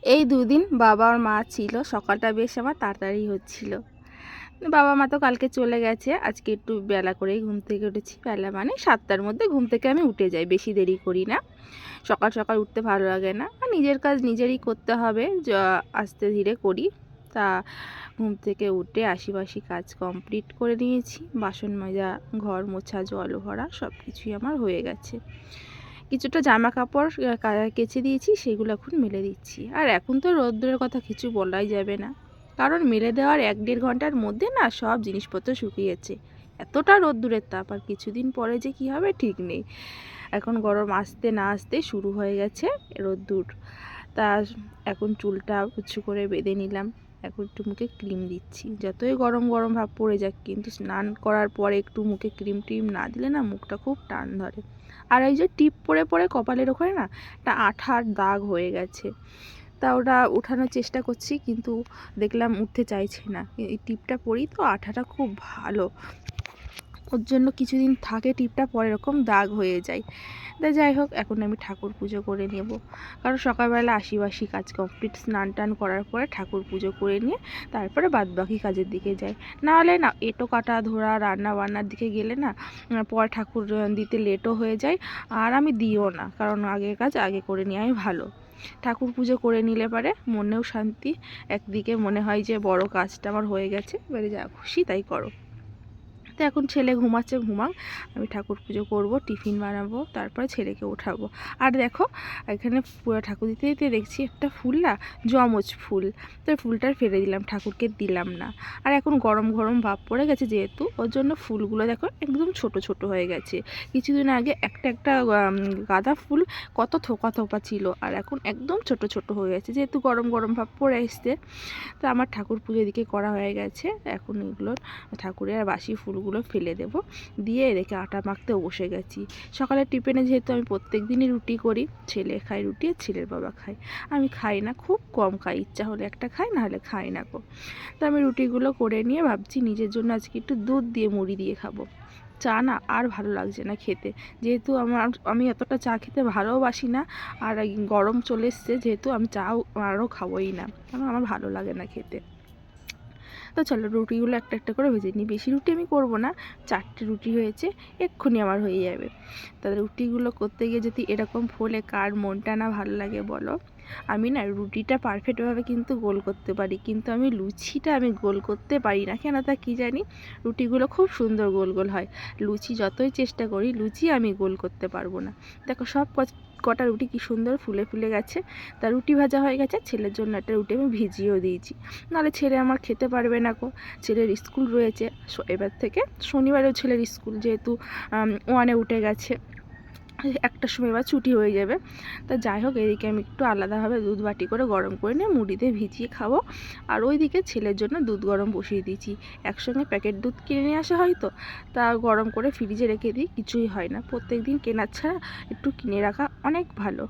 এই দুদিন বাবা আর মা ছিল, সকালটা বেশ আমার তাড়াতাড়ি হচ্ছিল। বাবা মা তো কালকে চলে গেছে, আজকে একটু বেলা করেই ঘুম থেকে উঠেছি। বেলা মানে 7টার মধ্যে ঘুম থেকে আমি উঠে যাই, বেশি দেরি করি না। সকাল সকাল উঠতে ভালো লাগে না, আর নিজের কাজ নিজেরই করতে হবে, আস্তে ধীরে করি। তা ঘুম থেকে উঠে আশিপাশি কাজ কমপ্লিট করে নিয়েছি। বাসন মাজা, ঘর মোছা, জল ভরা সব কিছুই আমার হয়ে গেছে। কিছুটা জামা কাপড় কেচে দিয়েছি, সেগুলো এখন মেলে দিচ্ছি। আর এখন তো রোদ্দুরের কথা কিছু বলাই যাবে না, কারণ মেলে দেওয়ার 1-1.5 ঘন্টার মধ্যে না সব জিনিসপত্র শুকিয়েছে। এতটা রোদ্দুরের তাপ, আর কিছুদিন পরে যে কি হবে ঠিক নেই। এখন গরম আসতে না আসতে শুরু হয়ে গেছে রোদ্দুর। তা এখন চুলটা উঁচু করে বেঁধে নিলাম, এখন একটু মুখে ক্রিম দিচ্ছি। যতই গরম গরম ভাব পড়ে যাক, কিন্তু স্নান করার পরে একটু মুখে ক্রিম টিম না দিলে না মুখটা খুব টান ধরে। আর এই যে টিপ পরে পরে কপালের ওখানে না একটা আঠার দাগ হয়ে গেছে, তা ওটা উঠানোর চেষ্টা করছি, কিন্তু দেখলাম উঠতে চাইছে না। এই টিপটা পরি তো আঠাটা খুব ভালো, ওর জন্য কিছুদিন থাকে টিপটা, পরে এরকম দাগ হয়ে যায়। তা যাই হোক, এখন আমি ঠাকুর পুজো করে নেব, কারণ সকালবেলা আশিবাসি কাজ কমপ্লিট, স্নান টান করার পরে ঠাকুর পুজো করে নিয়ে তারপরে বাদবাকি কাজের দিকে যাই। নাহলে না এঁটো কাটা ধরা রান্না বান্নার দিকে গেলে না পরে ঠাকুর দিতে লেটও হয়ে যায়, আর আমি দিও না, কারণ আগের কাজ আগে করে নেওয়াই ভালো। ঠাকুর পুজো করে নিলে পারে মনেও শান্তি, একদিকে মনে হয় যে বড় কাজটা আমার হয়ে গেছে, এবারে যা খুশি তাই করো। তো এখন ছেলে ঘুমাচ্ছে, ঘুমাক, আমি ঠাকুর পুজো করব, টিফিন বানাবো, তারপরে ছেলেকে ওঠাবো। আর দেখো, এখানে ঠাকুর দিতে দিতে দেখছি একটা ফুল না জমজ ফুল, তো ফুলটা ফেলে দিলাম, ঠাকুরকে দিলাম না। আর এখন গরম গরম ভাব পড়ে গেছে যেহেতু, ওর জন্য ফুলগুলো দেখো একদম ছোট ছোট হয়ে গেছে। কিছুদিন আগে একটা একটা গাঁদা ফুল কত থোকা থোকা ছিল, আর এখন একদম ছোট ছোট হয়ে গেছে, যেহেতু গরম গরম ভাব পড়ে এসছে। তো আমার ঠাকুর পুজো এদিকে করা হয়ে গেছে, এখন এগুলোর ঠাকুরের আর বাসি ফুলগুলো ফেলে দেব, দিয়ে এদিকে আটা মাখতেও বসে গেছি। সকালের টিফিনে যেহেতু আমি প্রত্যেক দিনই রুটি করি, ছেলে খায় রুটি আর ছেলের বাবা খায়, আমি খাই না, খুব কম খাই, ইচ্ছা হলে একটা খাই, না হলে খাই না গো। তো আমি রুটিগুলো করে নিয়ে ভাবছি নিজের জন্য আজকে একটু দুধ দিয়ে মুড়ি দিয়ে খাবো। চা না আর ভালো লাগছে না খেতে, যেহেতু আমি এতটা চা খেতে ভালোবাসি না, আর এই গরম চলে এসছে যেহেতু, আমি চাও আরও খাবোই না, কারণ আমার ভালো লাগে না খেতে। তো চলো রুটিগুলো একটা একটা করে ভেজে নিই, বেশি রুটি আমি করব না, 4টে রুটি হয়েছে, এক্ষুনি আমার হয়ে যাবে। তাহলে রুটিগুলো করতে গিয়ে যদি এরকম ফোলে, কার মনটা না ভালো লাগে বলো। আমি না রুটিটা পারফেক্টভাবে কিন্তু গোল করতে পারি, কিন্তু আমি লুচিটা আমি গোল করতে পারি না, কেন তা কী জানি। রুটিগুলো খুব সুন্দর গোল গোল হয়, লুচি যতই চেষ্টা করি লুচি আমি গোল করতে পারবো না। দেখো সব কটা রুটি কি সুন্দর ফুলে ফুলে গেছে। তা রুটি ভাজা হয়ে গেছে, ছেলের জন্য একটা রুটি আমি ভিজিয়েও দিয়েছি, নাহলে ছেলে আমার খেতে পারবে না গো। ছেলের স্কুল রয়েছে এবার থেকে, শনিবারেও ছেলের স্কুল, যেহেতু 1-এ উঠে গেছে, একটার সময় এবার ছুটি হয়ে যাবে। তা যাই হোক, এদিকে আমি একটু আলাদাভাবে দুধ বাটি করে গরম করে নিয়ে মুড়ি দিয়ে ভিজিয়ে খাবো, আর ওইদিকে ছেলের জন্য দুধ গরম বসিয়ে দিয়েছি। একসঙ্গে প্যাকেট দুধ কিনে নিয়ে আসা হয় তো, তা গরম করে ফ্রিজে রেখে দিই, কিছুই হয় না। প্রত্যেক দিন কেনার ছাড়া একটু কিনে রাখা অনেক ভালো।